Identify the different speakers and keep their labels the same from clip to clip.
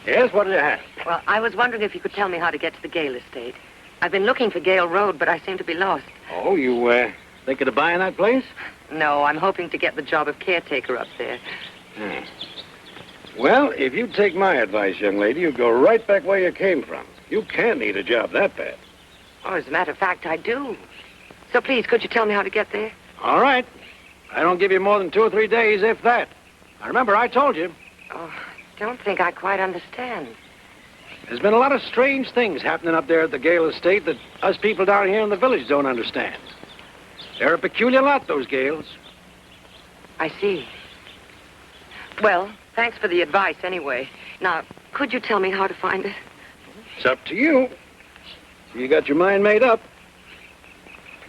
Speaker 1: Yes, what do you have?
Speaker 2: Well, I was wondering if you could tell me how to get to the Gale estate. I've been looking for Gale Road, but I seem to be lost.
Speaker 1: Oh, you, thinking of buying that place?
Speaker 2: No, I'm hoping to get the job of caretaker up there.
Speaker 1: Hmm. Well, if you take my advice, young lady, you'd go right back where you came from. You can't need a job that bad.
Speaker 2: Oh, as a matter of fact, I do. So please, could you tell me how to get there?
Speaker 1: All right. I don't give you more than 2 or 3 days, if that. Now, remember, I told you.
Speaker 2: Oh, I don't think I quite understand.
Speaker 1: There's been a lot of strange things happening up there at the Gale estate that us people down here in the village don't understand. They're a peculiar lot, those Gales.
Speaker 2: I see. Well, thanks for the advice anyway. Now, could you tell me how to find it?
Speaker 1: It's up to you. You got your mind made up.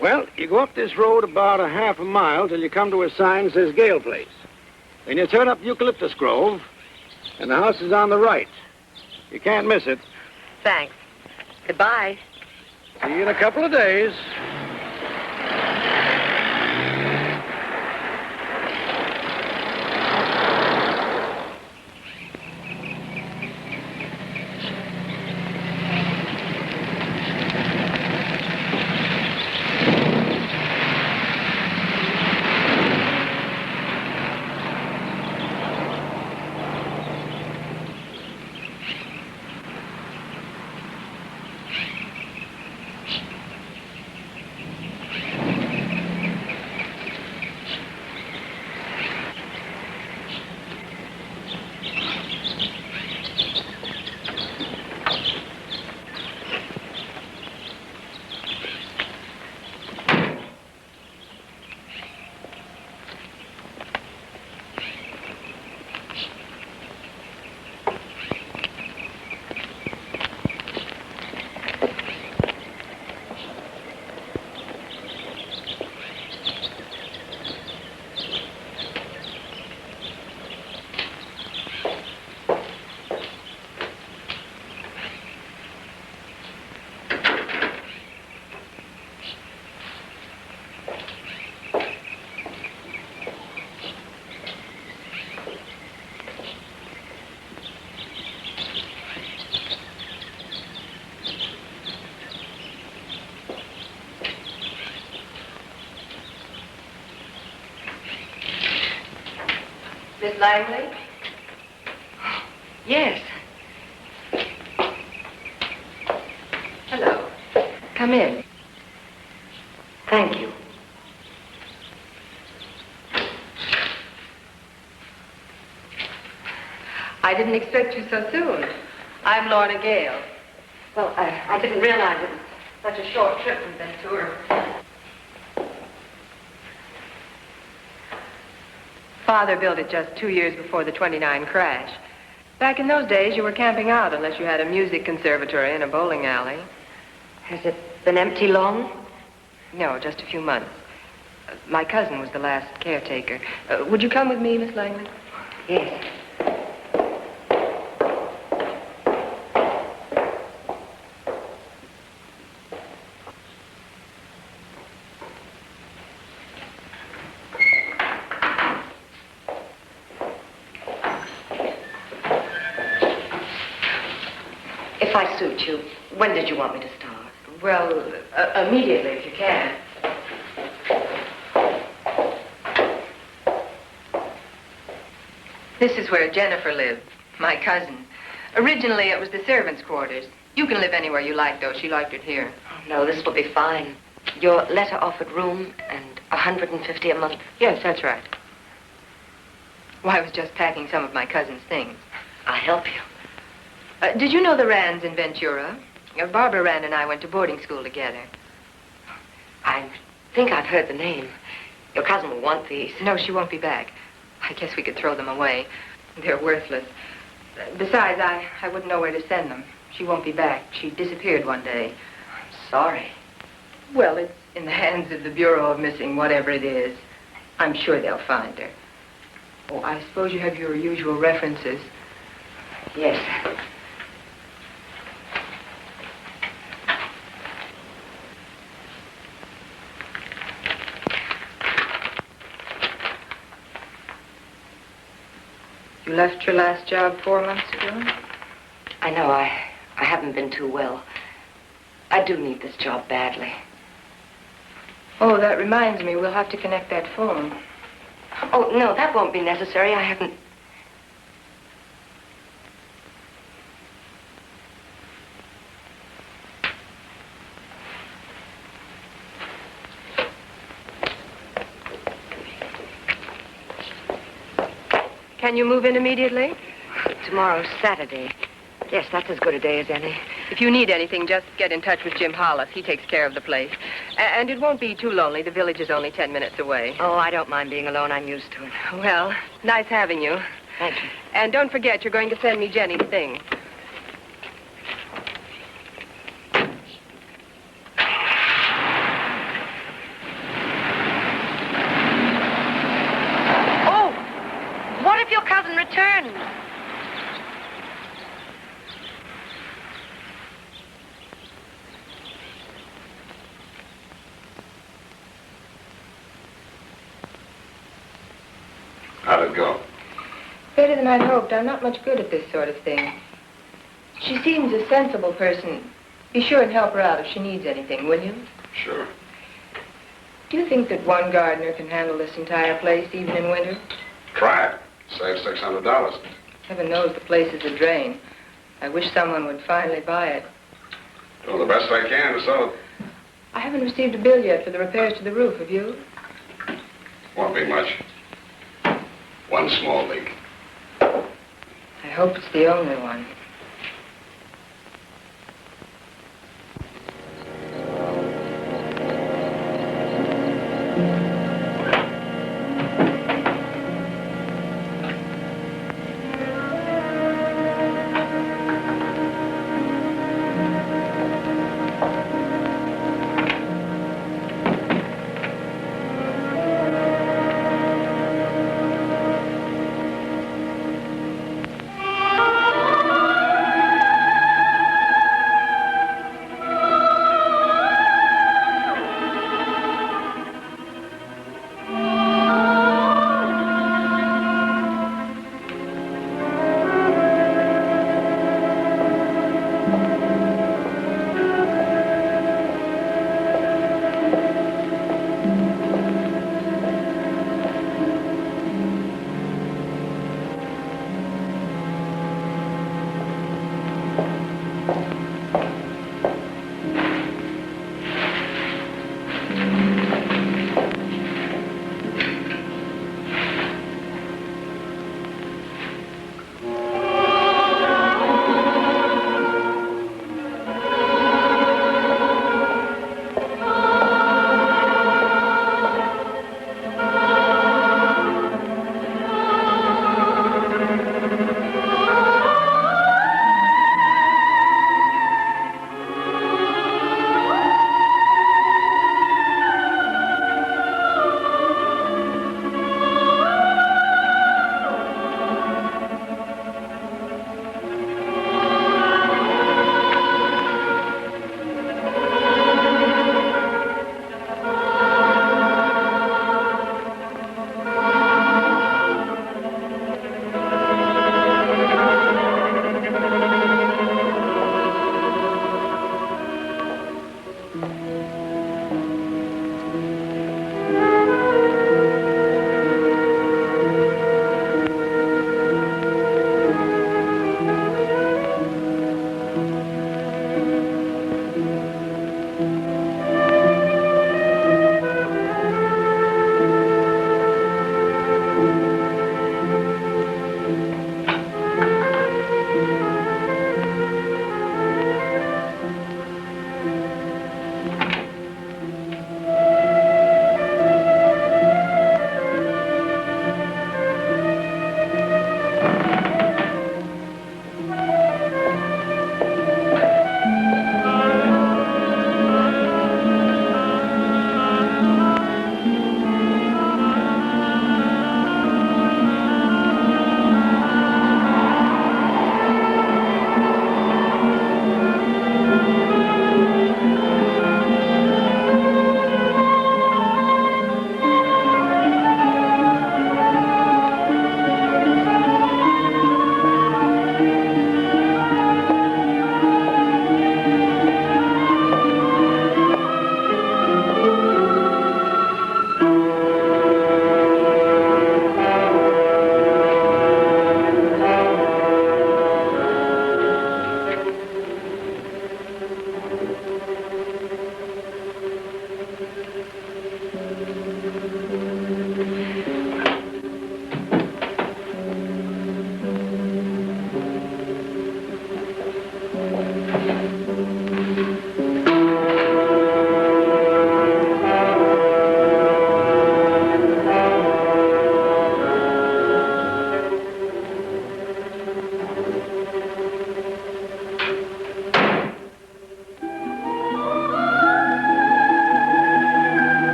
Speaker 1: Well, you go up this road about a half a mile till you come to a sign that says Gale Place. Then you turn up Eucalyptus Grove, and the house is on the right. You can't miss it.
Speaker 2: Thanks. Goodbye.
Speaker 1: See you in a couple of days.
Speaker 2: Miss Langley? Yes. Hello. Come in. Thank you.
Speaker 3: I didn't expect you so soon. I'm Lorna Gale.
Speaker 2: Well, I didn't realize it was such a short trip from Ventura.
Speaker 3: Father built it just 2 years before the '29 crash. Back in those days, you were camping out unless you had a music conservatory and a bowling alley.
Speaker 2: Has it been empty long?
Speaker 3: No, just a few months. My cousin was the last caretaker. Would you come with me, Miss Langley?
Speaker 2: Yes. If I suit you, when did you want me to start?
Speaker 3: Well, immediately, if you can. This is where Jennifer lived, my cousin. Originally, it was the servants' quarters. You can live anywhere you like, though. She liked it here.
Speaker 2: Oh, no, this will be fine. Your letter offered room and $150 a month.
Speaker 3: Yes, that's right. Well, I was just packing some of my cousin's things.
Speaker 2: I'll help you.
Speaker 3: Did you know the Rands in Ventura? Barbara Rand and I went to boarding school together.
Speaker 2: I think I've heard the name. Your cousin will want these.
Speaker 3: No, she won't be back. I guess we could throw them away. They're worthless. Besides, I wouldn't know where to send them. She won't be back. She disappeared one day.
Speaker 2: I'm sorry.
Speaker 3: Well, it's in the hands of the Bureau of Missing, whatever it is. I'm sure they'll find her. Oh, I suppose you have your usual references.
Speaker 2: Yes.
Speaker 3: You left your last job 4 months ago?
Speaker 2: I know I haven't been too well. I do need this job badly.
Speaker 3: Oh, that reminds me, we'll have to connect that phone.
Speaker 2: Oh, no, that won't be necessary. I haven't...
Speaker 3: Can you move in immediately?
Speaker 2: Tomorrow's Saturday. Yes, that's as good a day as any.
Speaker 3: If you need anything, just get in touch with Jim Hollis. He takes care of the place. And it won't be too lonely. The village is only 10 minutes away.
Speaker 2: Oh, I don't mind being alone. I'm used to it.
Speaker 3: Well, nice having you.
Speaker 2: Thank you.
Speaker 3: And don't forget, you're going to send me Jenny's things.
Speaker 2: Oh! What if your cousin returns?
Speaker 1: How'd it go?
Speaker 3: Better than I'd hoped. I'm not much good at this sort of thing. She seems a sensible person. Be sure and help her out if she needs anything, will you?
Speaker 1: Sure.
Speaker 3: Do you think that one gardener can handle this entire place, even in winter?
Speaker 1: Try it. Save $600.
Speaker 3: Heaven knows the place is a drain. I wish someone would finally buy it.
Speaker 1: Do the best I can to sell it.
Speaker 3: I haven't received a bill yet for the repairs to the roof, have you?
Speaker 1: Won't be much. One small leak.
Speaker 3: I hope it's the only one.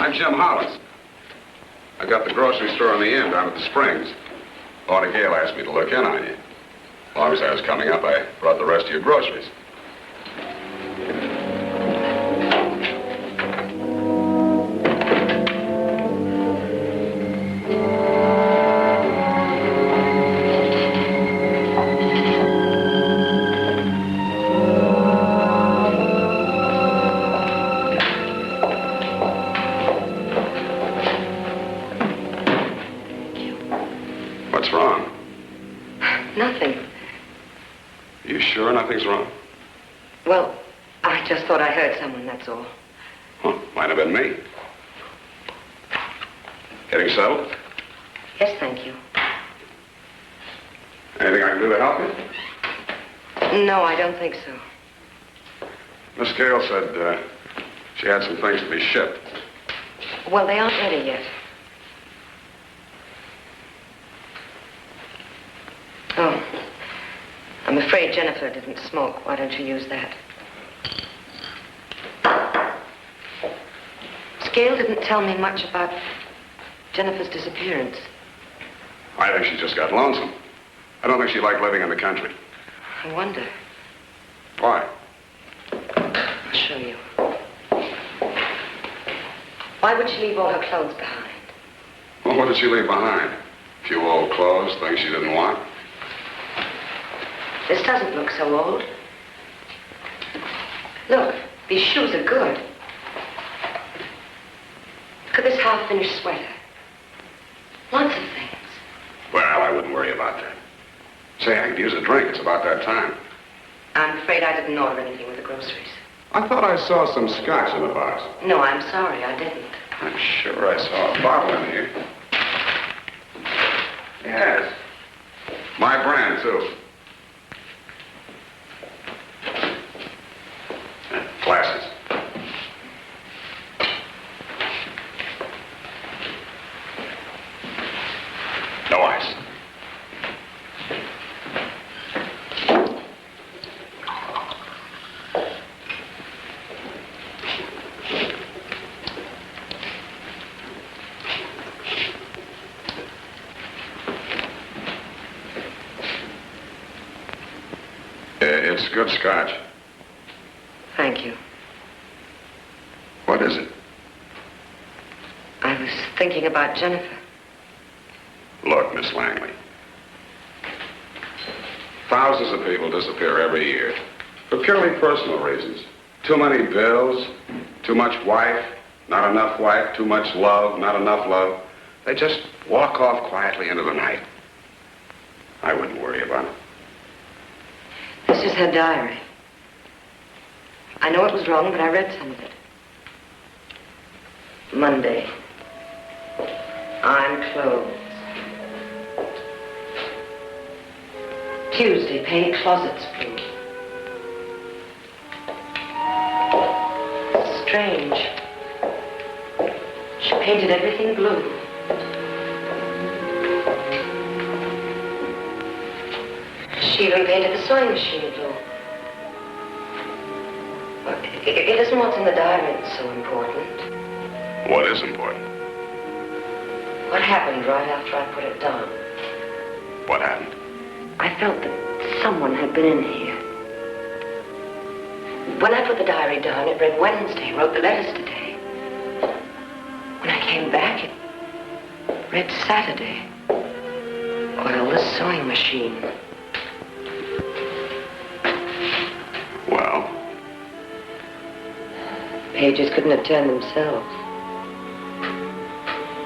Speaker 4: I'm Jim Hollis. I got the grocery store on the end down at the Springs. Lorna Gale asked me to look in on you. As long as I was coming up, I brought the rest of your groceries. What's wrong?
Speaker 2: Nothing.
Speaker 4: You sure nothing's wrong?
Speaker 2: Well, I just thought I heard someone, that's all.
Speaker 4: Huh, might have been me. Getting settled?
Speaker 2: Yes, thank you.
Speaker 4: Anything I can do to help you?
Speaker 2: No, I don't think so.
Speaker 4: Miss Gale said she had some things to be shipped.
Speaker 2: Well, they aren't ready yet. Oh, I'm afraid Jennifer didn't smoke. Why don't you use that? Scale didn't tell me much about Jennifer's disappearance.
Speaker 4: I think she just got lonesome. I don't think she liked living in the country.
Speaker 2: I wonder.
Speaker 4: Why?
Speaker 2: I'll show you. Why would she leave all her clothes behind?
Speaker 4: Well, what did she leave behind? A few old clothes, things she didn't want?
Speaker 2: This doesn't look so old. Look, these shoes are good. Look at this half-finished sweater. Lots of things.
Speaker 4: Well, I wouldn't worry about that. Say, I could use a drink. It's about that time.
Speaker 2: I'm afraid I didn't order anything with the groceries.
Speaker 4: I thought I saw some scotch in the box.
Speaker 2: No, I'm sorry, I didn't.
Speaker 4: I'm sure I saw a bottle in here. Yes. My brand, too. Glasses. No ice. It's good scotch.
Speaker 2: Thank you.
Speaker 4: What is it?
Speaker 2: I was thinking about Jennifer.
Speaker 4: Look, Miss Langley. Thousands of people disappear every year for purely personal reasons. Too many bills, too much wife, not enough wife, too much love, not enough love. They just walk off quietly into the night. I wouldn't worry about it.
Speaker 2: This is her diary. I know it was wrong, but I read some of it. Monday. I'm clothes. Tuesday, paint closets blue. Strange. She painted everything blue. She even painted the sewing machine blue. Well, it isn't what's in the diary that's so important.
Speaker 4: What is important?
Speaker 2: What happened right after I put it down?
Speaker 4: What happened?
Speaker 2: I felt that someone had been in here. When I put the diary down, it read Wednesday, wrote the letters today. When I came back, it read Saturday. Oil the sewing machine.
Speaker 4: Well?
Speaker 2: Pages couldn't have turned themselves.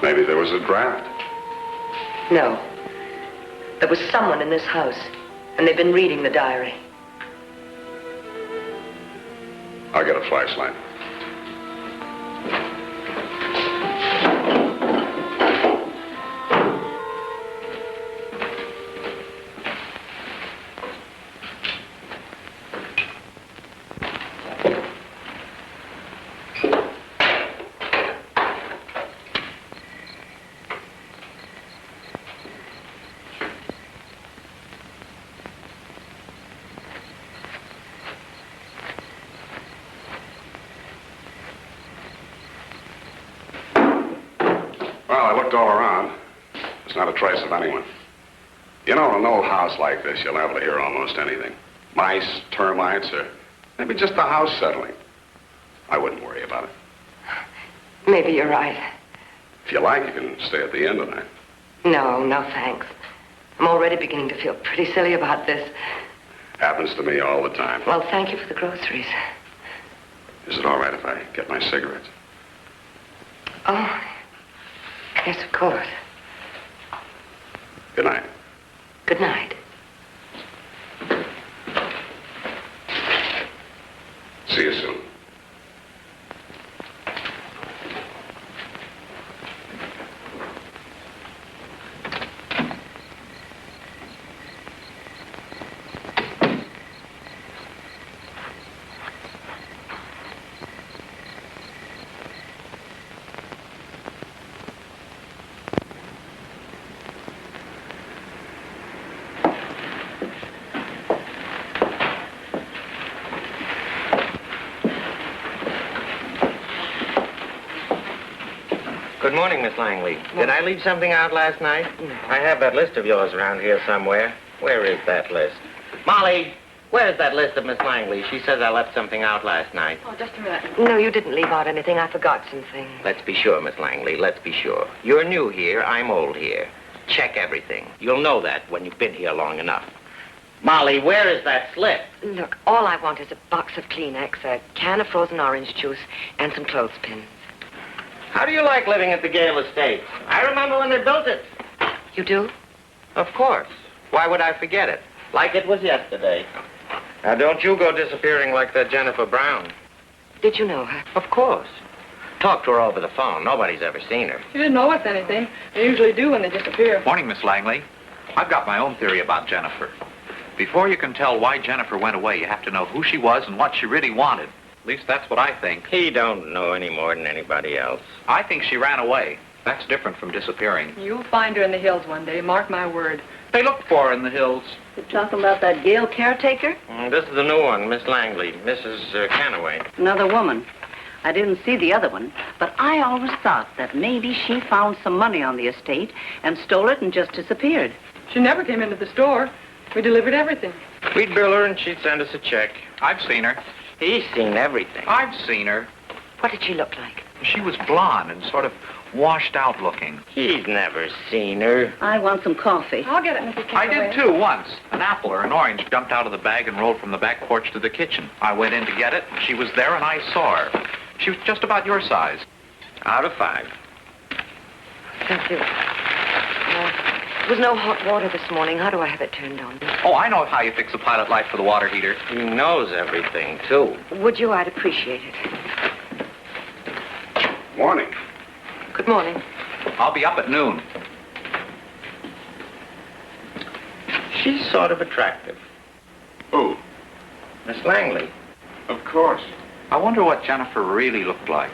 Speaker 4: Maybe there was a draft.
Speaker 2: No. There was someone in this house, and they've been reading the diary.
Speaker 4: I'll get a flashlight. Well, I looked all around. There's not a trace of anyone. You know, in an old house like this, you'll able to hear almost anything. Mice, termites, or maybe just the house settling. I wouldn't worry about it.
Speaker 2: Maybe you're right.
Speaker 4: If you like, you can stay at the inn tonight.
Speaker 2: No, no thanks. I'm already beginning to feel pretty silly about this.
Speaker 4: Happens to me all the time.
Speaker 2: Well, thank you for the groceries.
Speaker 4: Is it all right if I get my cigarettes?
Speaker 2: Oh, yes, of course.
Speaker 4: Good night.
Speaker 2: Good night.
Speaker 4: See you soon.
Speaker 5: Good morning, Miss Langley. Did I leave something out last night? I have that list of yours around here somewhere. Where is that list? Molly, where's that list of Miss Langley? She says I left something out last night.
Speaker 3: Oh, just a minute.
Speaker 2: No, you didn't leave out anything. I forgot something.
Speaker 5: Let's be sure, Miss Langley. Let's be sure. You're new here. I'm old here. Check everything. You'll know that when you've been here long enough. Molly, where is that slip?
Speaker 2: Look, all I want is a box of Kleenex, a can of frozen orange juice, and some clothespins.
Speaker 5: How do you like living at the Gale Estate? I remember when they built it.
Speaker 2: You do?
Speaker 5: Of course. Why would I forget it? Like it was yesterday. Now, don't you go disappearing like that Jennifer Brown.
Speaker 2: Did you know her?
Speaker 5: Of course. Talked to her over the phone. Nobody's ever seen her.
Speaker 3: You didn't know us anything. They usually do when they disappear.
Speaker 6: Morning, Miss Langley. I've got my own theory about Jennifer. Before you can tell why Jennifer went away, you have to know who she was and what she really wanted. At least that's what I think.
Speaker 5: He don't know any more than anybody else.
Speaker 6: I think she ran away. That's different from disappearing.
Speaker 3: You'll find her in the hills one day, mark my word.
Speaker 6: They looked for her in the hills.
Speaker 7: You're talking about that Gale caretaker?
Speaker 5: This is the new one, Miss Langley, Mrs. Canaway.
Speaker 7: Another woman. I didn't see the other one, but I always thought that maybe she found some money on the estate and stole it and just disappeared.
Speaker 3: She never came into the store. We delivered everything.
Speaker 5: We'd bill her and she'd send us a check.
Speaker 6: I've seen her.
Speaker 5: He's seen everything.
Speaker 6: I've seen her.
Speaker 2: What did she look like?
Speaker 6: She was blonde and sort of washed out looking.
Speaker 5: He's never seen her.
Speaker 7: I want some coffee.
Speaker 3: I'll get it, Mrs.
Speaker 6: I
Speaker 3: Canaway.
Speaker 6: did too, once. An apple or an orange jumped out of the bag and rolled from the back porch to the kitchen. I went in to get it. She was there and I saw her. She was just about your size.
Speaker 5: Out of 5.
Speaker 2: Thank you. There was no hot water this morning. How do I have it turned on?
Speaker 6: Oh, I know how you fix a pilot light for the water heater.
Speaker 5: He knows everything, too.
Speaker 2: Would you? I'd appreciate it.
Speaker 4: Morning.
Speaker 2: Good morning.
Speaker 6: I'll be up at noon.
Speaker 5: She's sort of attractive.
Speaker 4: Who?
Speaker 5: Miss Langley.
Speaker 4: Of course.
Speaker 6: I wonder what Jennifer really looked like.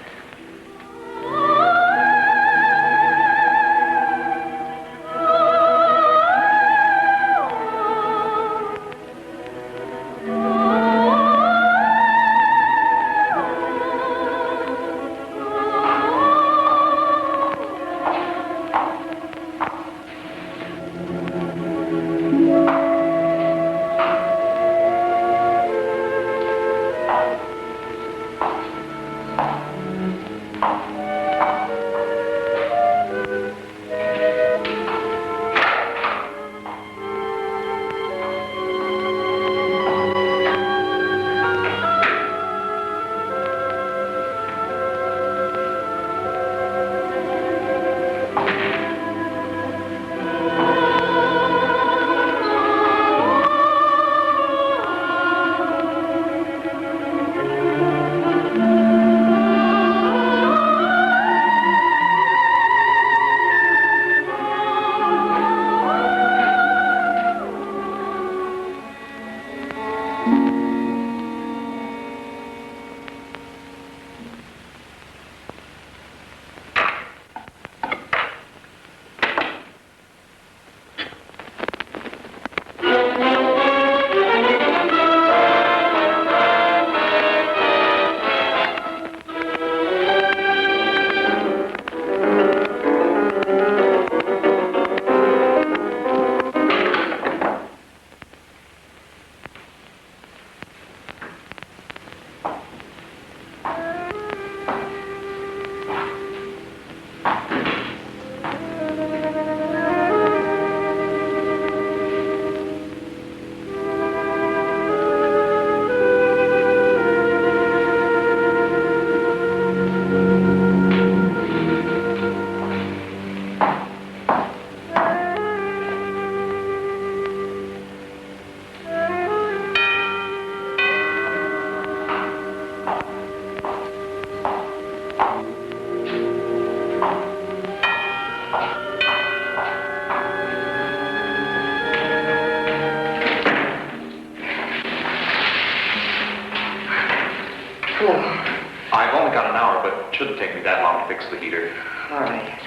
Speaker 6: that long to fix the heater.
Speaker 2: All right.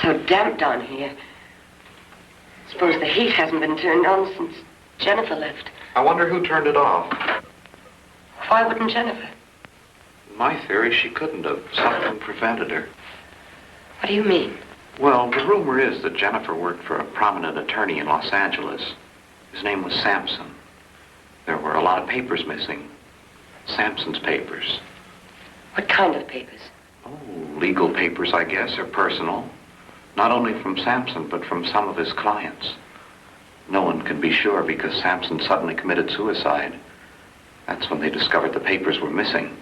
Speaker 2: So damp down here. Suppose the heat hasn't been turned on since Jennifer left.
Speaker 6: I wonder who turned it off.
Speaker 2: Why wouldn't Jennifer?
Speaker 6: My theory, she couldn't have. Something prevented her.
Speaker 2: What do you mean?
Speaker 6: Well, the rumor is that Jennifer worked for a prominent attorney in Los Angeles. His name was Sampson. There were a lot of papers missing. Sampson's papers.
Speaker 2: What kind of papers?
Speaker 6: Oh, legal papers, I guess, or personal. Not only from Sampson, but from some of his clients. No one can be sure because Sampson suddenly committed suicide. That's when they discovered the papers were missing.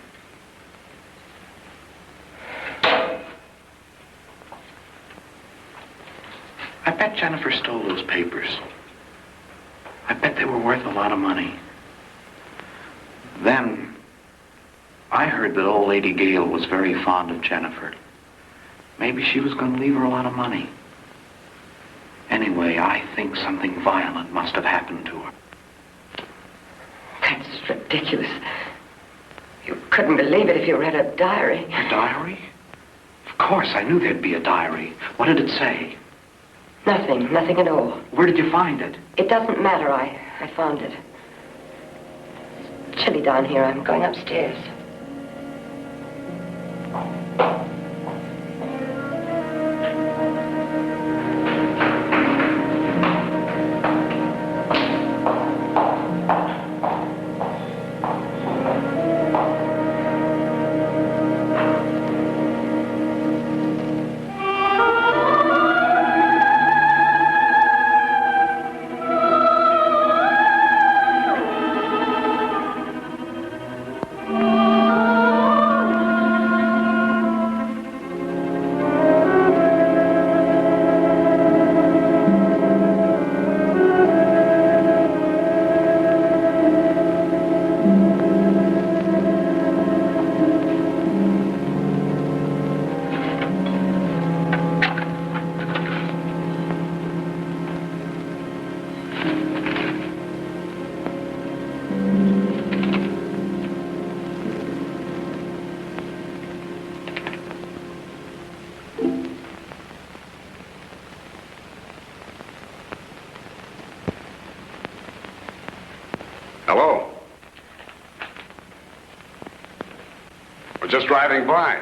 Speaker 6: I bet Jennifer stole those papers. I bet they were worth a lot of money. Then, I heard that old Lady Gale was very fond of Jennifer. Maybe she was going to leave her a lot of money. Anyway, I think something violent must have happened to her.
Speaker 2: That's ridiculous. You couldn't believe it if you read her diary.
Speaker 6: Her diary? Of course, I knew there'd be a diary. What did it say?
Speaker 2: Nothing at all.
Speaker 6: Where did you find it?
Speaker 2: It doesn't matter. I found it. It's chilly down here. I'm going upstairs.
Speaker 4: Hello? We're just driving by.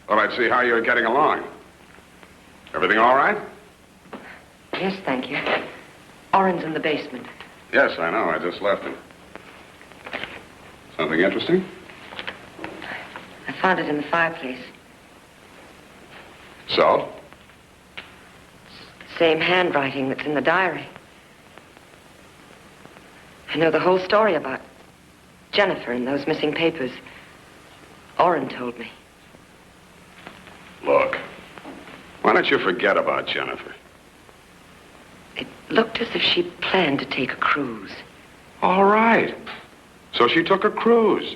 Speaker 4: Thought I'd see how you're getting along. Everything all right?
Speaker 2: Yes, thank you. Orrin's in the basement.
Speaker 4: Yes, I know. I just left him. Something interesting?
Speaker 2: I found it in the fireplace.
Speaker 4: So?
Speaker 2: It's the same handwriting that's in the diary. I know the whole story about Jennifer and those missing papers. Orrin told me.
Speaker 4: Look, why don't you forget about Jennifer?
Speaker 2: It looked as if she planned to take a cruise.
Speaker 4: All right. So she took a cruise.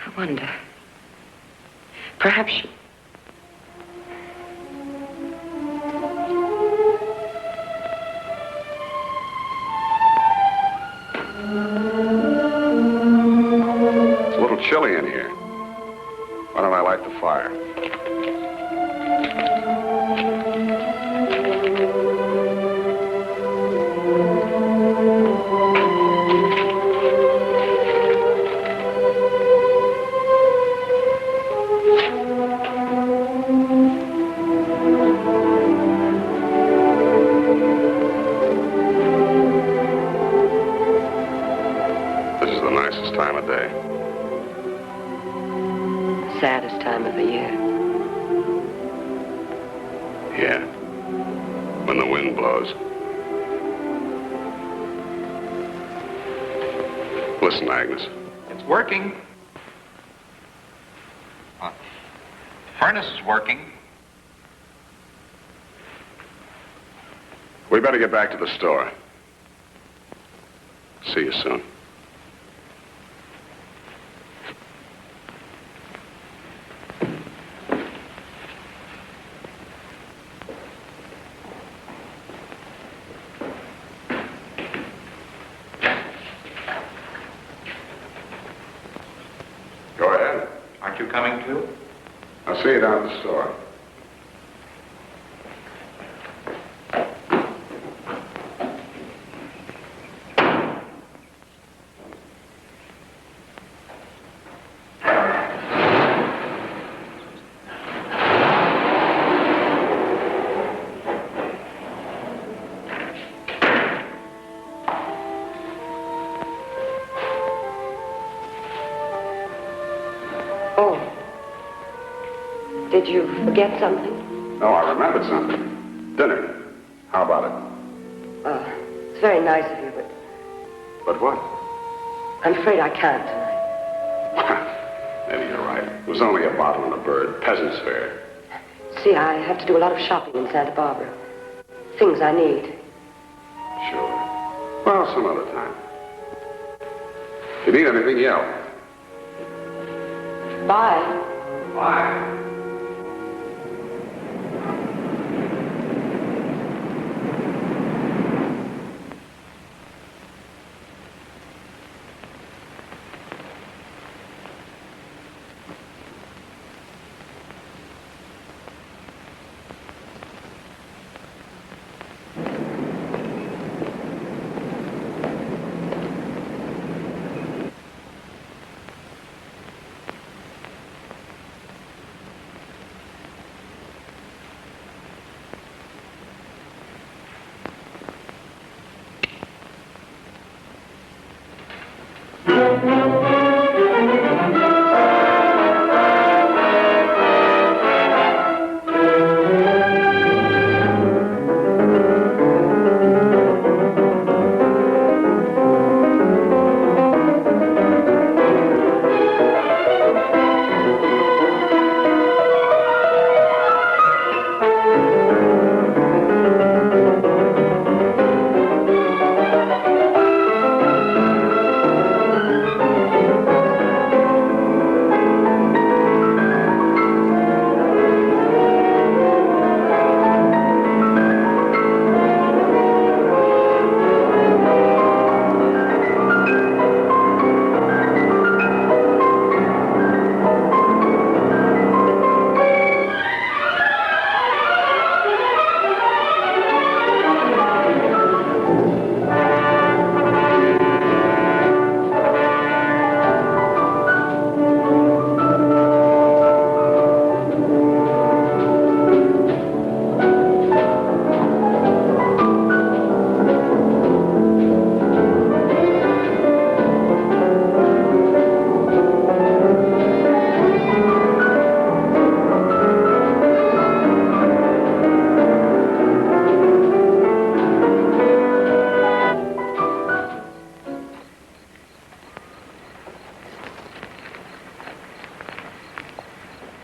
Speaker 2: I wonder. Perhaps she...
Speaker 4: It's a little chilly in here. Why don't I light the fire? This is the nicest time of day.
Speaker 2: saddest time of the year.
Speaker 4: Yeah. When the wind blows. Listen, Agnes.
Speaker 6: It's working. Furnace is working.
Speaker 4: We better get back to the store. See you soon.
Speaker 6: coming to?
Speaker 4: I'll see you down at the store.
Speaker 2: Did you forget something?
Speaker 4: No, I remembered something. Dinner. How about it?
Speaker 2: It's very nice of you, but
Speaker 4: But what?
Speaker 2: I'm afraid I can't tonight.
Speaker 4: Maybe you're right. It was only a bottle and a bird. Peasant's fare.
Speaker 2: See, I have to do a lot of shopping in Santa Barbara. Things I need.
Speaker 4: Sure. Well, some other time. If you need anything, yell.
Speaker 2: Bye.
Speaker 4: Bye.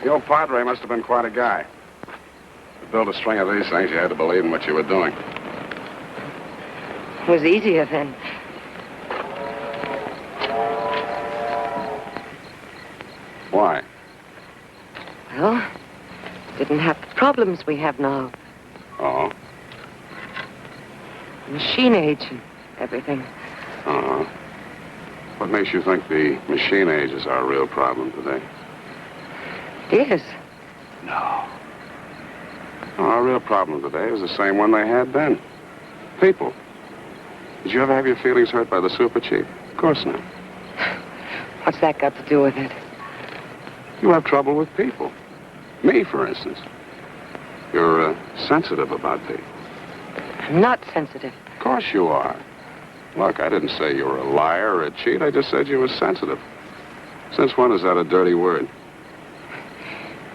Speaker 4: The old Padre must have been quite a guy. To build a string of these things, you had to believe in what you were doing.
Speaker 2: It was easier then.
Speaker 4: Why?
Speaker 2: Well, didn't have the problems we have now.
Speaker 4: Oh.
Speaker 2: Machine age and everything.
Speaker 4: Uh-huh. What makes you think the machine age is our real problem today?
Speaker 2: It is.
Speaker 4: No. Our real problem today is the same one they had then. People. Did you ever have your feelings hurt by the super chief? Of course not.
Speaker 2: What's that got to do with it?
Speaker 4: You have trouble with people. Me, for instance. You're sensitive about people.
Speaker 2: I'm not sensitive.
Speaker 4: Of course you are. Look, I didn't say you were a liar or a cheat. I just said you were sensitive. Since when is that a dirty word?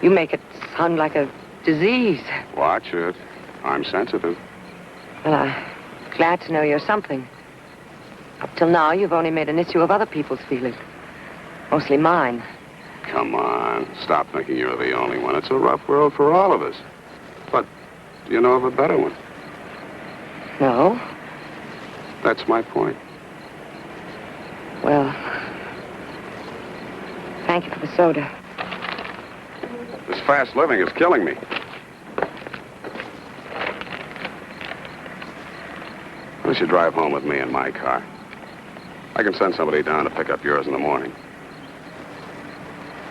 Speaker 2: You make it sound like a disease.
Speaker 4: Watch it. I'm sensitive.
Speaker 2: Well, I'm glad to know you're something. Up till now, you've only made an issue of other people's feelings. Mostly mine.
Speaker 4: Come on. Stop thinking you're the only one. It's a rough world for all of us. But do you know of a better one?
Speaker 2: No.
Speaker 4: That's my point.
Speaker 2: Well, thank you for the soda.
Speaker 4: This fast living is killing me. Why don't you drive home with me in my car? I can send somebody down to pick up yours in the morning.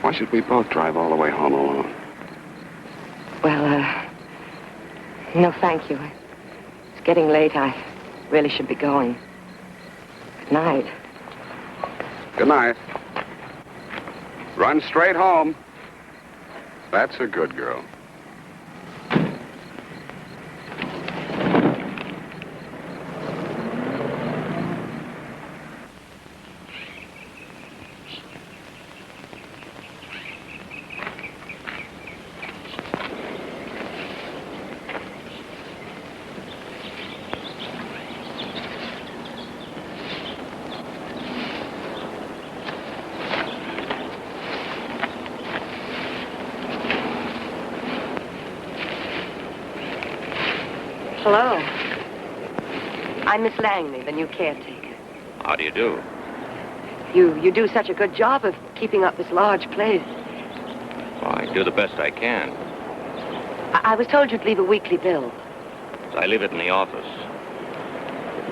Speaker 4: Why should we both drive all the way home alone?
Speaker 2: Well, no, thank you. It's getting late. I really should be going. Good night.
Speaker 4: Good night. Run straight home. That's a good girl.
Speaker 2: Hello. I'm Miss Langley, the new caretaker.
Speaker 6: How do you do?
Speaker 2: You do such a good job of keeping up this large place.
Speaker 6: Well, I do the best I can.
Speaker 2: I was told you'd leave a weekly bill.
Speaker 6: I leave it in the office.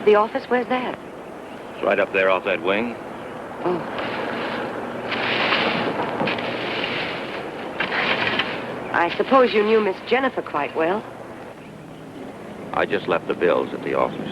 Speaker 2: The office? Where's that?
Speaker 6: It's right up there off that wing.
Speaker 2: Oh. I suppose you knew Miss Jennifer quite well.
Speaker 6: I just left the bills at the office.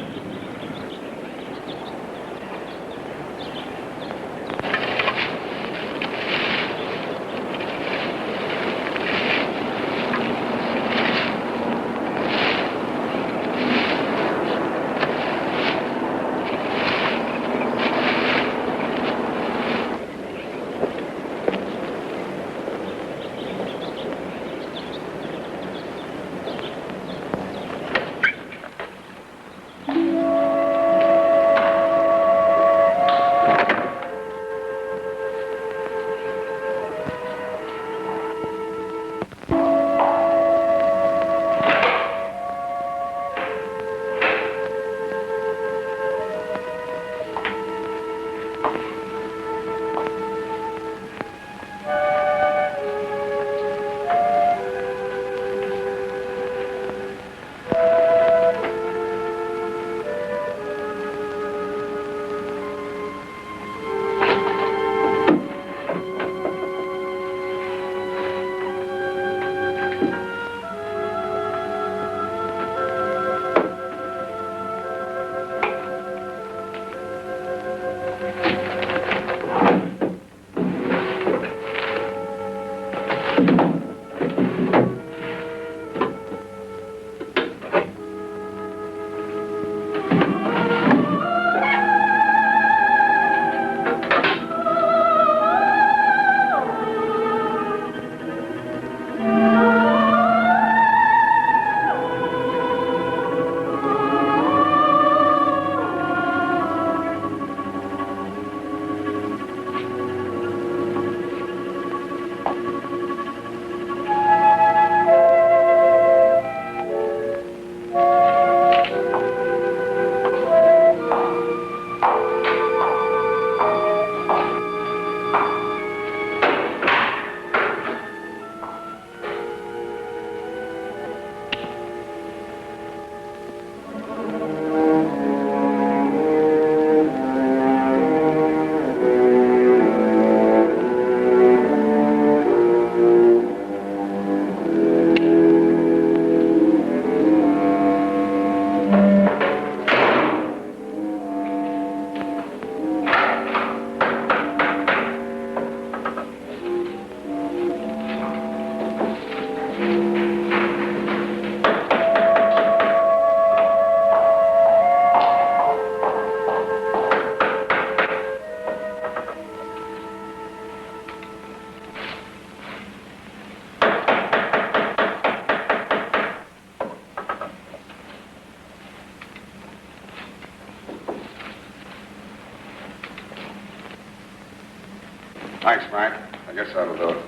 Speaker 4: Thanks, Frank. I guess that'll do it.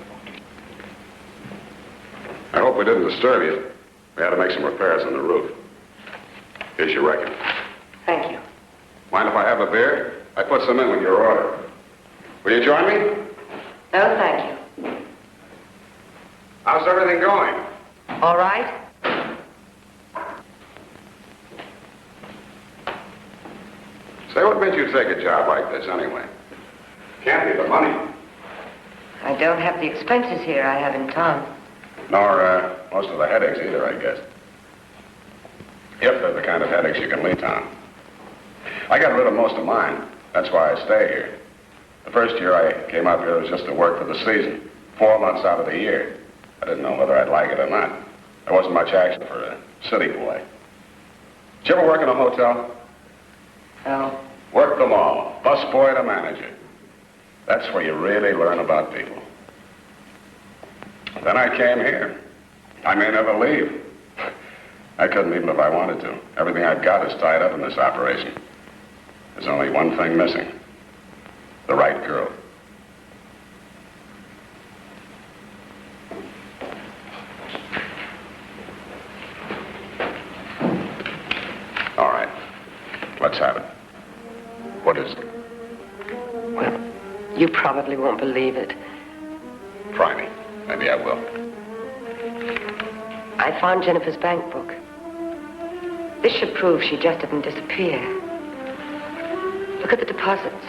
Speaker 4: I hope we didn't disturb you. We had to make some repairs on the roof. Here's your reckoning.
Speaker 2: Thank you.
Speaker 4: Mind if I have a beer? I put some in with your order. Will you join me?
Speaker 2: No, thank you.
Speaker 4: How's everything going?
Speaker 2: All right?
Speaker 4: Say, what made you take a job like this anyway? Can't be the money.
Speaker 2: I don't have the expenses here I have in town.
Speaker 4: Nor most of the headaches either, I guess. If they're the kind of headaches you can leave town. I got rid of most of mine. That's why I stay here. The first year I came out here was just to work for the season. 4 months out of the year. I didn't know whether I'd like it or not. There wasn't much action for a city boy. Did you ever work in a hotel?
Speaker 2: No.
Speaker 4: Worked them all. Busboy to manager. That's where you really learn about people. Then I came here. I may never leave. I couldn't even if I wanted to. Everything I've got is tied up in this operation. There's only one thing missing. The right girl. All right. Let's have it. What is it?
Speaker 2: Well, you probably won't believe it.
Speaker 4: Try me. Maybe I will.
Speaker 2: I found Jennifer's bank book. This should prove she just didn't disappear. Look at the deposits.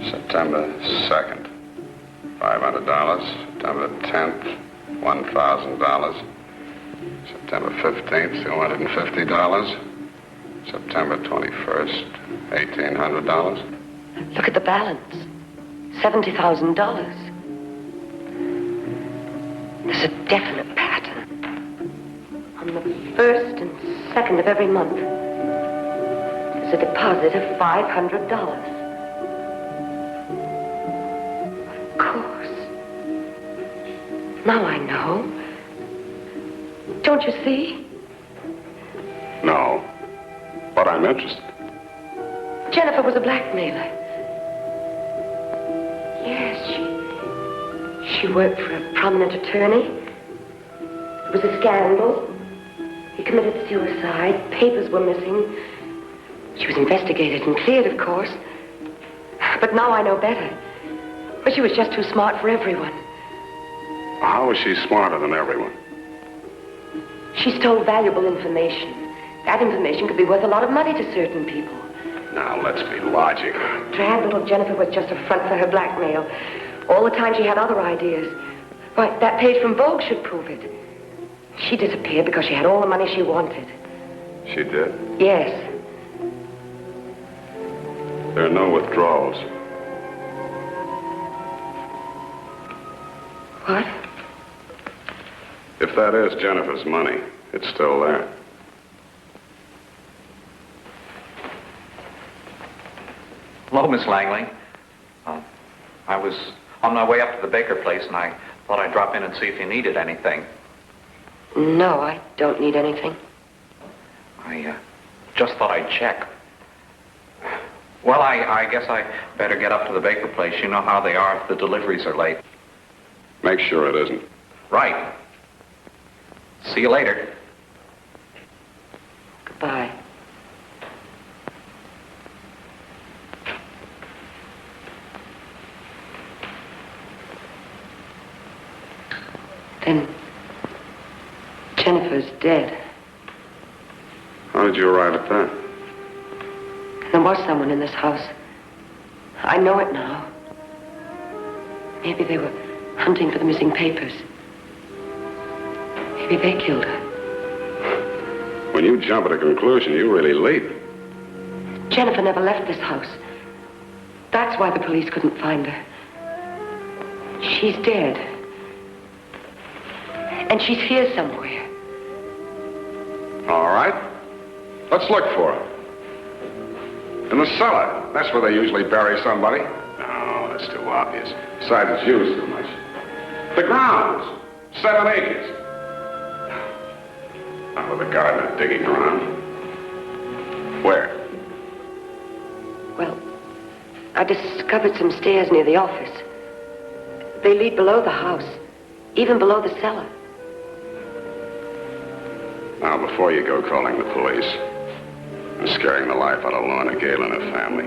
Speaker 4: September 2nd, $500. September 10th, $1,000. September 15th, $250. September 21st, $1,800.
Speaker 2: Look at the balance. $70,000. There's a definite pattern. On the 1st and 2nd of every month, there's a deposit of $500. Of course. Now I know. Don't you see?
Speaker 4: No, but I'm interested.
Speaker 2: Jennifer was a blackmailer. Yes, she worked for a prominent attorney. It was a scandal. He committed suicide. Papers were missing. She was investigated and cleared, of course. But now I know better. But she was just too smart for everyone.
Speaker 4: How is she smarter than everyone?
Speaker 2: She stole valuable information. That information could be worth a lot of money to certain people.
Speaker 4: Now, let's be logical.
Speaker 2: Drab little Jennifer was just a front for her blackmail. All the time she had other ideas. Why, that page from Vogue should prove it. She disappeared because she had all the money she wanted.
Speaker 4: She did?
Speaker 2: Yes.
Speaker 4: There are no withdrawals.
Speaker 2: What?
Speaker 4: If that is Jennifer's money, it's still there.
Speaker 6: Hello, Miss Langley. I was on my way up to the Baker place, and I thought I'd drop in and see if you needed anything.
Speaker 2: No, I don't need anything.
Speaker 6: I just thought I'd check. Well, I guess I better get up to the Baker place. You know how they are if the deliveries are late.
Speaker 4: Make sure it isn't.
Speaker 6: Right. See you later.
Speaker 2: Goodbye. Then Jennifer's dead.
Speaker 4: How did you arrive at that?
Speaker 2: There was someone in this house. I know it now. Maybe they were hunting for the missing papers. Maybe they killed her.
Speaker 4: When you jump at a conclusion, you really leap.
Speaker 2: Jennifer never left this house. That's why the police couldn't find her. She's dead. And she's here somewhere.
Speaker 4: All right. Let's look for her. In the cellar. That's where they usually bury somebody. No, that's too obvious. Besides, it's used too much. The grounds. 7 acres. Not with a gardener digging around. Where?
Speaker 2: Well, I discovered some stairs near the office. They lead below the house, even below the cellar.
Speaker 4: Now, before you go calling the police and scaring the life out of Lorna Gale and her family,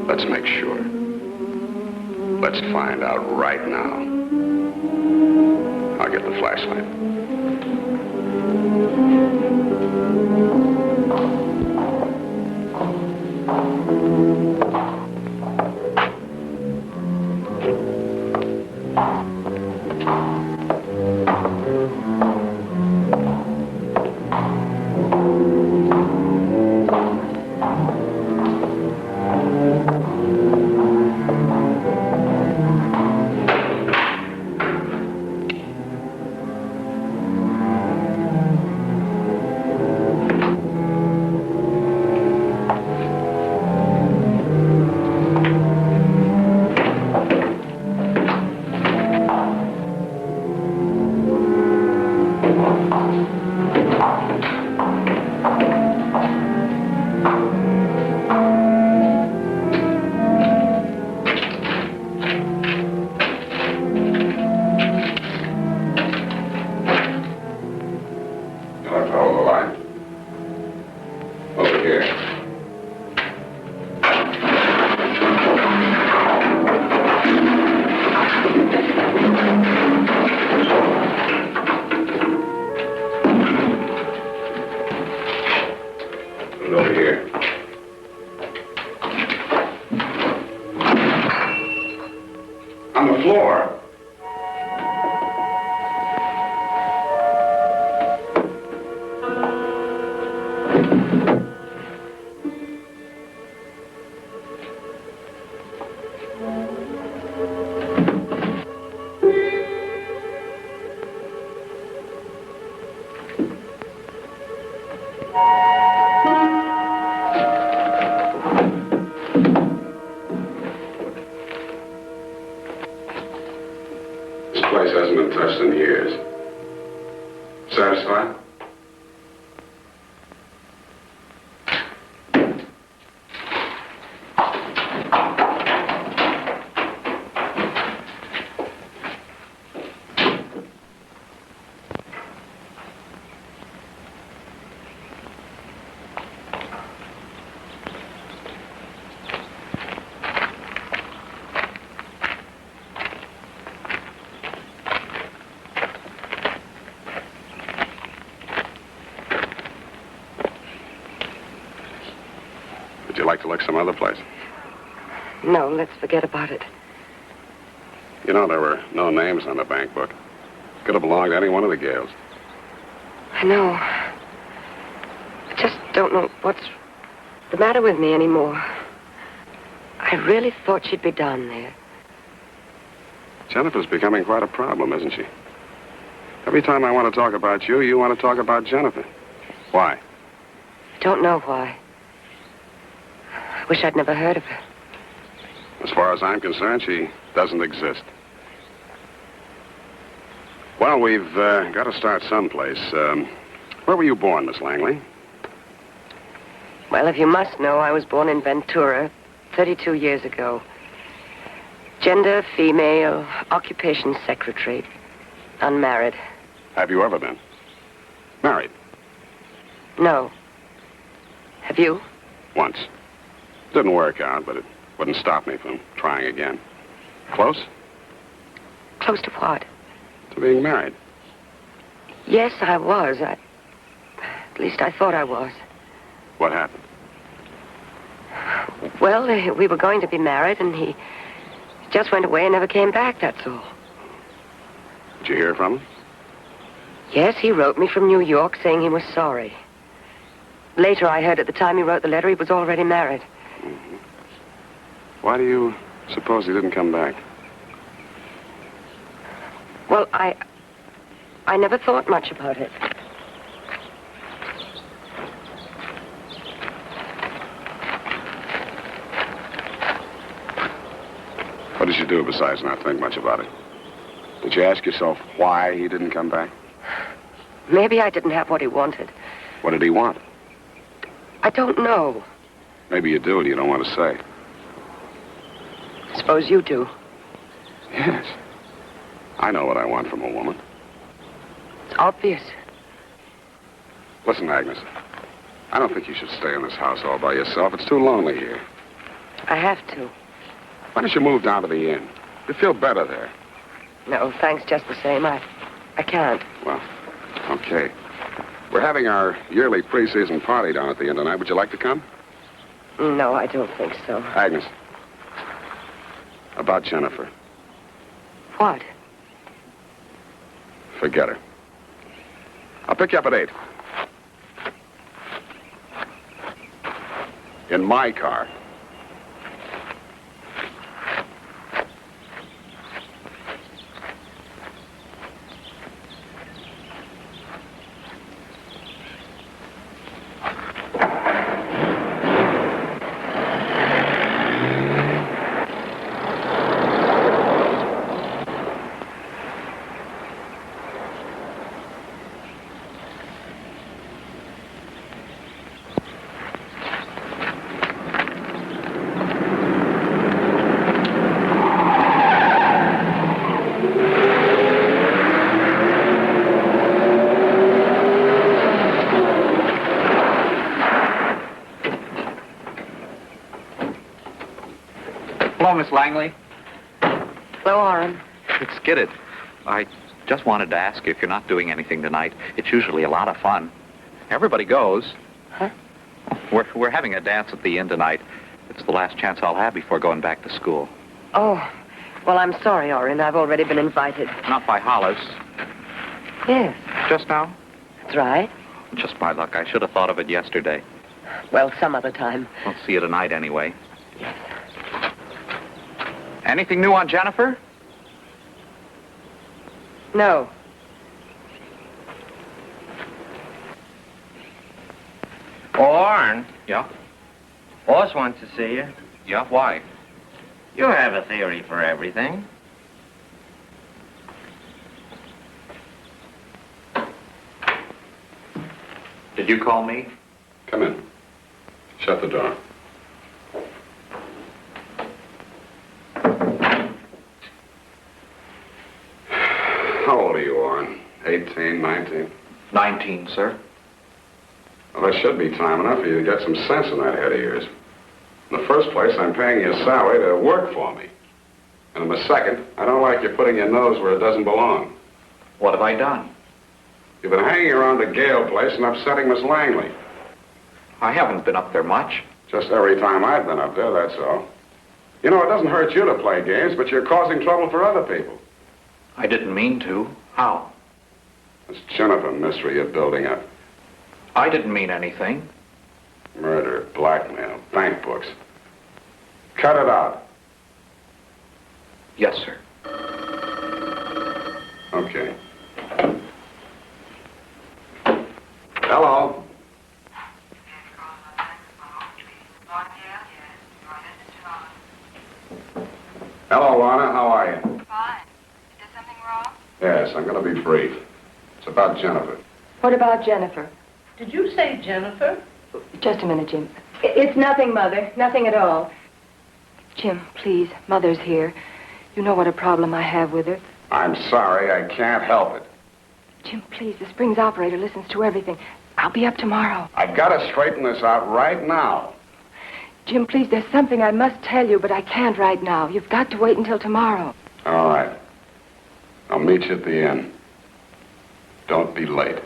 Speaker 4: let's make sure. Let's find out right now. I'll get the flashlight. On the floor. This place hasn't been touched in years. Satisfied? Would you like to look some other place?
Speaker 2: No, let's forget about it.
Speaker 4: You know, there were no names on the bank book. Could have belonged to any one of the Gales.
Speaker 2: I know. I just don't know what's the matter with me anymore. I really thought she'd be down there.
Speaker 4: Jennifer's becoming quite a problem, isn't she? Every time I want to talk about you, you want to talk about Jennifer. Why?
Speaker 2: I don't know why. I wish I'd never heard of her.
Speaker 4: As far as I'm concerned, she doesn't exist. Well, we've got to start someplace. Where were you born, Miss Langley?
Speaker 2: Well, if you must know, I was born in Ventura 32 years ago. Gender, female, occupation, secretary. Unmarried.
Speaker 4: Have you ever been? Married?
Speaker 2: No. Have you?
Speaker 4: Once. Didn't work out, but it wouldn't stop me from trying again. Close?
Speaker 2: Close to what?
Speaker 4: To being married.
Speaker 2: Yes, I was. At least I thought I was.
Speaker 4: What happened?
Speaker 2: Well, we were going to be married, and he just went away and never came back, that's all.
Speaker 4: Did you hear from him?
Speaker 2: Yes, he wrote me from New York saying he was sorry. Later, I heard at the time he wrote the letter, he was already married.
Speaker 4: Mm-hmm. Why do you suppose he didn't come back?
Speaker 2: Well, I never thought much about it.
Speaker 4: What did you do besides not think much about it? Did you ask yourself why he didn't come back?
Speaker 2: Maybe I didn't have what he wanted.
Speaker 4: What did he want?
Speaker 2: I don't know.
Speaker 4: Maybe you do and you don't want to say.
Speaker 2: I suppose you do.
Speaker 4: Yes. I know what I want from a woman.
Speaker 2: It's obvious.
Speaker 4: Listen, Agnes, I don't think you should stay in this house all by yourself. It's too lonely here.
Speaker 2: I have to.
Speaker 4: Why don't you move down to the inn? You'd feel better there.
Speaker 2: No, thanks just the same. I can't.
Speaker 4: Well, okay. We're having our yearly preseason party down at the inn tonight. Would you like to come?
Speaker 2: No, I don't think so.
Speaker 4: Agnes. About Jennifer.
Speaker 2: What?
Speaker 4: Forget her. I'll pick you up at 8. In my car.
Speaker 8: Hello, Miss Langley.
Speaker 2: Hello, Orrin.
Speaker 8: It's Skidded. I just wanted to ask you if you're not doing anything tonight. It's usually a lot of fun. Everybody goes.
Speaker 2: Huh?
Speaker 8: We're having a dance at the inn tonight. It's the last chance I'll have before going back to school.
Speaker 2: Oh, Well, I'm sorry, Orrin. I've already been invited.
Speaker 8: Not by Hollis.
Speaker 2: Yes,
Speaker 8: Just now?
Speaker 2: that's right.
Speaker 8: Just my luck. I should have thought of it yesterday.
Speaker 2: Well, some other time.
Speaker 8: I'll see you tonight anyway. Anything new on Jennifer?
Speaker 2: No.
Speaker 5: Orrin,
Speaker 8: Yeah?
Speaker 5: boss wants to see you.
Speaker 8: Yeah, why?
Speaker 5: You have a theory for everything.
Speaker 8: Did you call me?
Speaker 4: Come in. Shut the door. How old are you, Orrin? 18, 19?
Speaker 8: 19, sir.
Speaker 4: Well, there should be time enough for you to get some sense in that head of yours. In the first place, I'm paying you a salary to work for me. And in the second, I don't like you putting your nose where it doesn't belong.
Speaker 8: What have I done?
Speaker 4: You've been hanging around the Gale place and upsetting Miss Langley.
Speaker 8: I haven't been up there much.
Speaker 4: Just every time I've been up there, that's all. You know, it doesn't hurt you to play games, but you're causing trouble for other people.
Speaker 8: I didn't mean to. How?
Speaker 4: This Jennifer mystery you're building up.
Speaker 8: I didn't mean anything.
Speaker 4: Murder, blackmail, bank books. Cut it out.
Speaker 8: Yes, sir.
Speaker 4: Okay. Hello. Hello, Lana. How are you?
Speaker 3: Fine. Is something wrong?
Speaker 4: Yes, I'm going to be brief. It's about Jennifer.
Speaker 2: What about Jennifer?
Speaker 7: Did you say Jennifer?
Speaker 2: Just a minute, Jim. It's nothing, Mother. Nothing at all.
Speaker 3: Jim, please. Mother's here. You know what a problem I have with her.
Speaker 4: I'm sorry. I can't help it.
Speaker 3: Jim, please. The Springs operator listens to everything. I'll be up tomorrow.
Speaker 4: I've got to straighten this out right now.
Speaker 3: Jim, please, there's something I must tell you, but I can't right now. You've got to wait until tomorrow.
Speaker 4: All right. I'll meet you at the inn. Don't be late.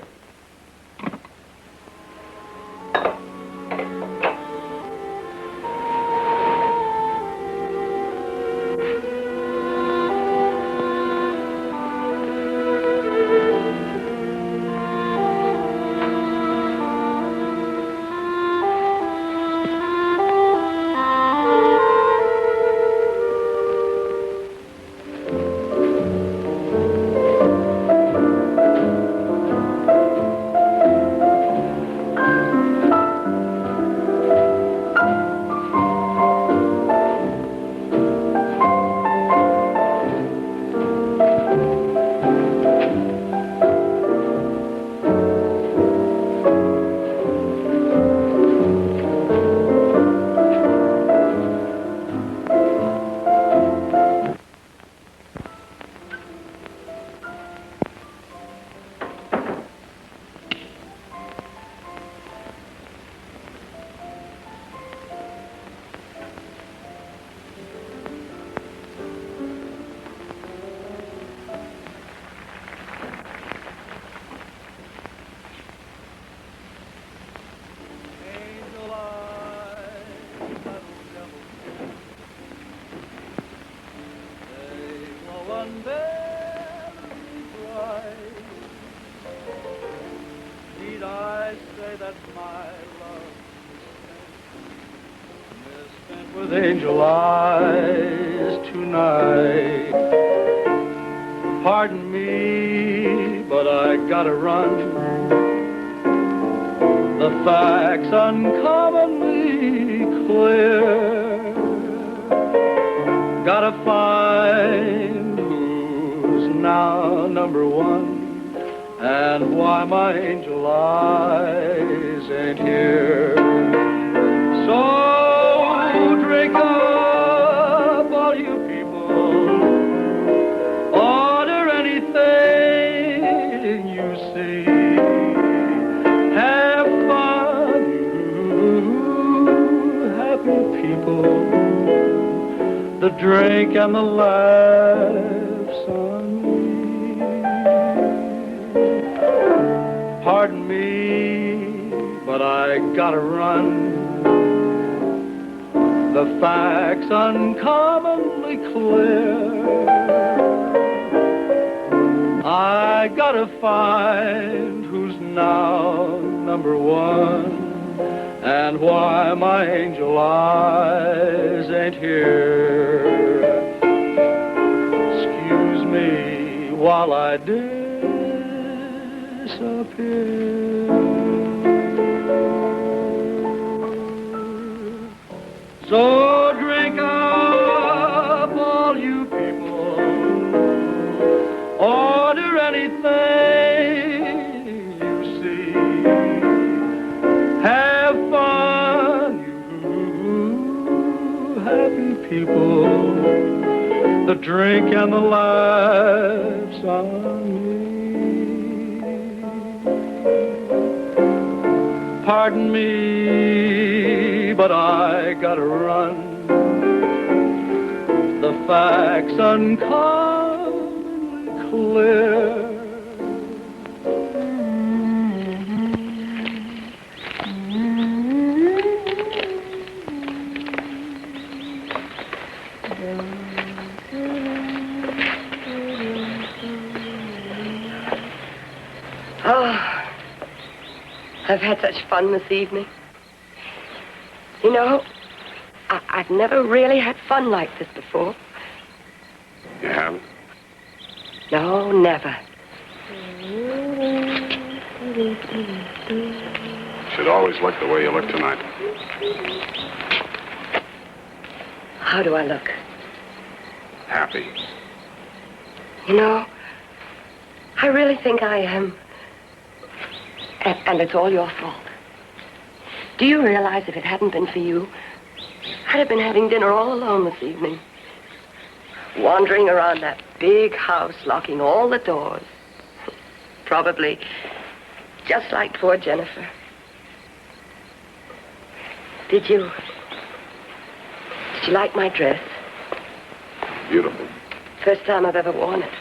Speaker 9: With angel eyes tonight. Pardon me, but I gotta run. The facts uncommonly clear. Gotta find who's now number one and why my angel eyes ain't here. So drink up, all you people. Order anything you see. Have fun, you happy people. The drink and the laughs on me. Pardon me, but I gotta run. the facts uncommonly clear. I gotta find who's now number one, and why my angel eyes ain't here. Excuse me while I disappear. So drink up, all you people. Order anything you see. Have fun, you happy people. The drink and the laughs on me. Pardon me, but I gotta run. The facts uncommonly clear.
Speaker 2: Oh, I've had such fun this evening. You know, I've never really had fun like this before.
Speaker 4: You haven't?
Speaker 2: No, never.
Speaker 4: Should always look the way you look tonight.
Speaker 2: How do I look?
Speaker 4: Happy.
Speaker 2: You know, I really think I am. And it's all your fault. Do you realize if it hadn't been for you, I'd have been having dinner all alone this evening. Wandering around that big house, locking all the doors. Probably just like poor Jennifer. Did you like my dress?
Speaker 4: Beautiful.
Speaker 2: First time I've ever worn it.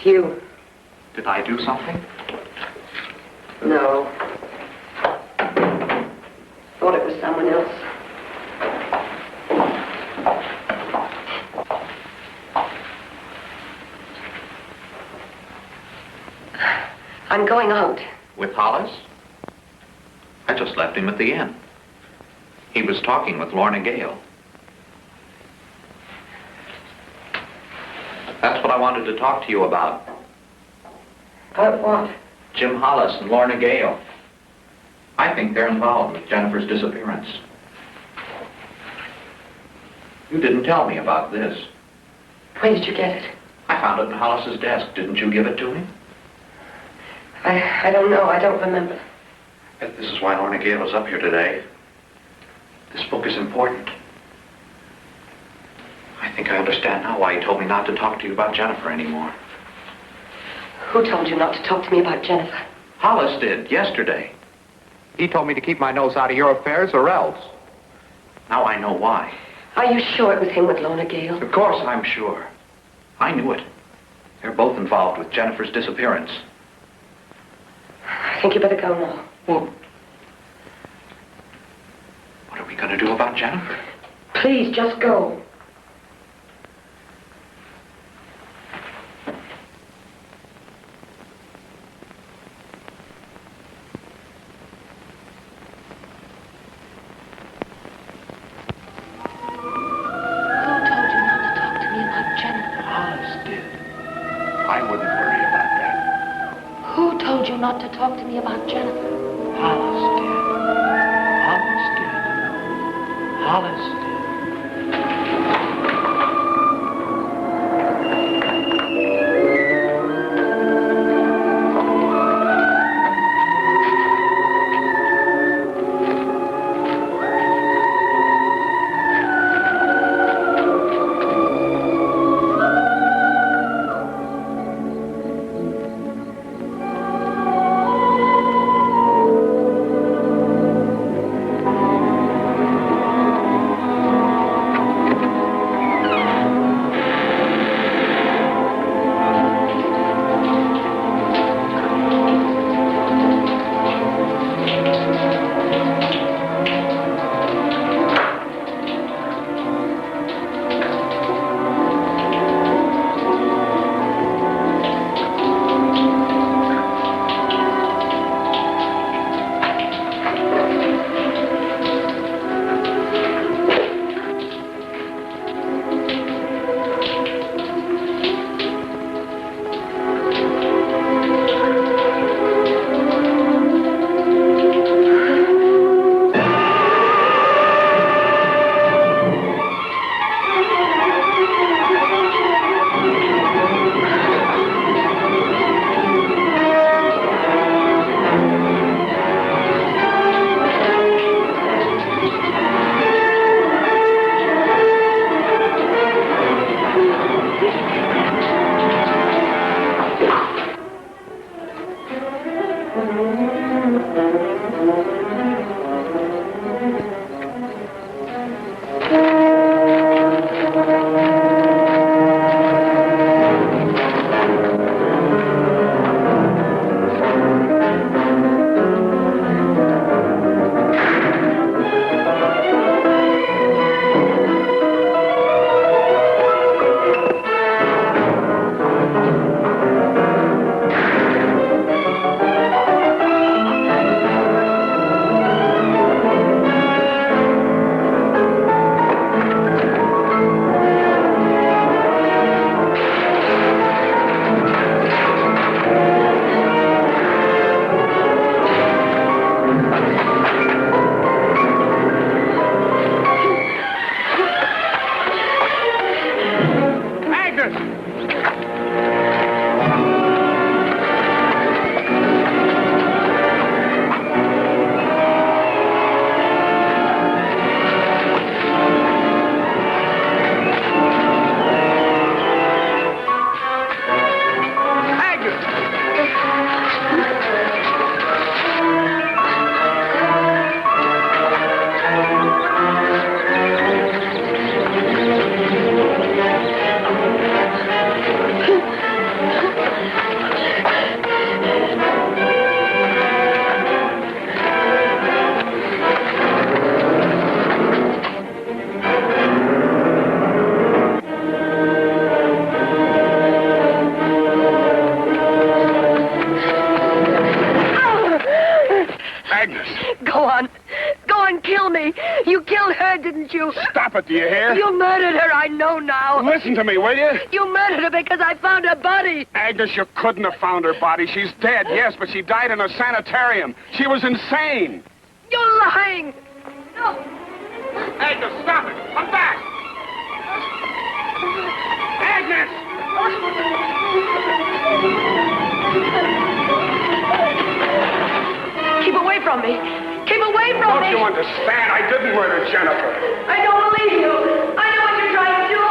Speaker 2: You.
Speaker 6: Did I do something?
Speaker 2: No. Thought it was someone else. I'm going out.
Speaker 6: With Hollis? I just left him at the inn. He was talking with Lorna Gale. That's what I wanted to talk to you about.
Speaker 2: About what?
Speaker 6: Jim Hollis and Lorna Gale. I think they're involved with Jennifer's disappearance. You didn't tell me about this.
Speaker 2: Where did you get it?
Speaker 6: I found it in Hollis's desk. Didn't you give it to him?
Speaker 2: I don't know. I don't remember.
Speaker 6: This is why Lorna Gale is up here today. This book is important. I think I understand now why he told me not to talk to you about Jennifer anymore.
Speaker 2: Who told you not to talk to me about Jennifer?
Speaker 6: Hollis did, yesterday.
Speaker 8: He told me to keep my nose out of your affairs or else.
Speaker 6: Now I know why.
Speaker 2: Are you sure it was him with Lorna Gale?
Speaker 6: Of course I'm sure. I knew it. They're both involved with Jennifer's disappearance.
Speaker 2: I think you better go now.
Speaker 6: Well, what are we going to do about Jennifer?
Speaker 2: Please, just go. Not to talk to me about Jennifer.
Speaker 6: Hollis did. Hollis did. Hollis did.
Speaker 4: Agnes!
Speaker 2: Go on. Go on, kill me. You killed her, didn't you?
Speaker 4: Stop it, do you hear?
Speaker 2: You murdered her, I know now.
Speaker 4: Listen to me, will you?
Speaker 2: You murdered her because I found her body.
Speaker 4: Agnes, you couldn't have found her body. She's dead, yes, but she died in a sanitarium. She was insane.
Speaker 2: You're lying. No.
Speaker 4: Agnes, stop it! Come back! Agnes!
Speaker 2: Keep away from me. Keep away from me.
Speaker 4: Don't you understand? I didn't murder Jennifer.
Speaker 2: I don't believe you. I know what you're trying to do.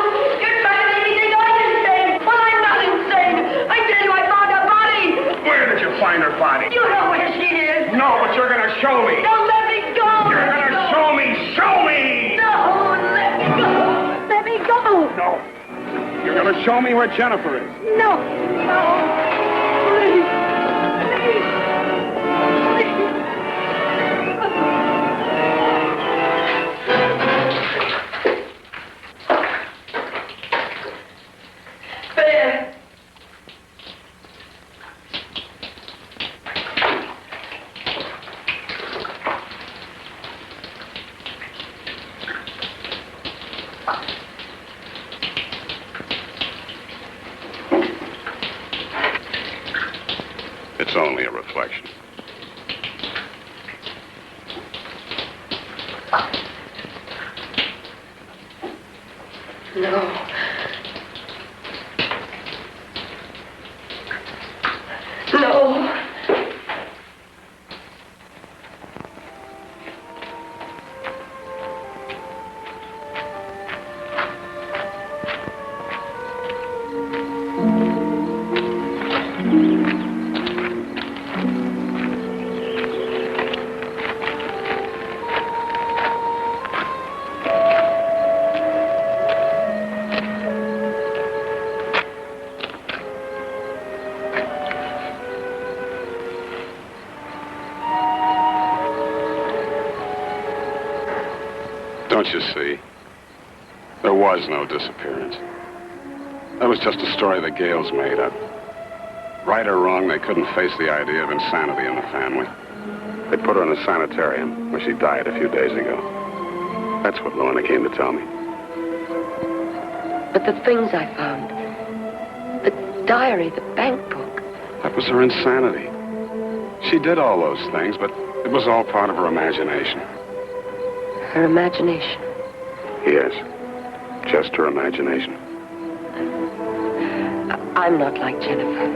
Speaker 2: You're trying to make me think I'm insane. Well, I'm not insane. I tell you, I found her body.
Speaker 4: Where did you find her body?
Speaker 2: You know where she is.
Speaker 4: No, but you're gonna show me.
Speaker 2: Don't let me go.
Speaker 4: You're gonna show me. Show me!
Speaker 2: No, let me go. Let me go.
Speaker 4: No. You're gonna show me where Jennifer is.
Speaker 2: No. No. Please. Please. There.
Speaker 4: It's only a reflection.
Speaker 2: No. No.
Speaker 4: Don't you see? There was no disappearance. That was just a story the Gales made up. Right or wrong, they couldn't face the idea of insanity in the family. They put her in a sanitarium where she died a few days ago. That's what Lorna came to tell me.
Speaker 2: But the things I found, the diary, the bank book.
Speaker 4: That was her insanity. She did all those things, but it was all part of her imagination.
Speaker 2: Her imagination.
Speaker 4: Yes, just her imagination.
Speaker 2: I'm not like Jennifer.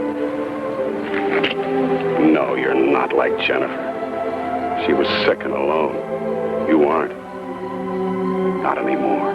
Speaker 4: No, you're not like Jennifer. She was sick and alone. You aren't. Not anymore.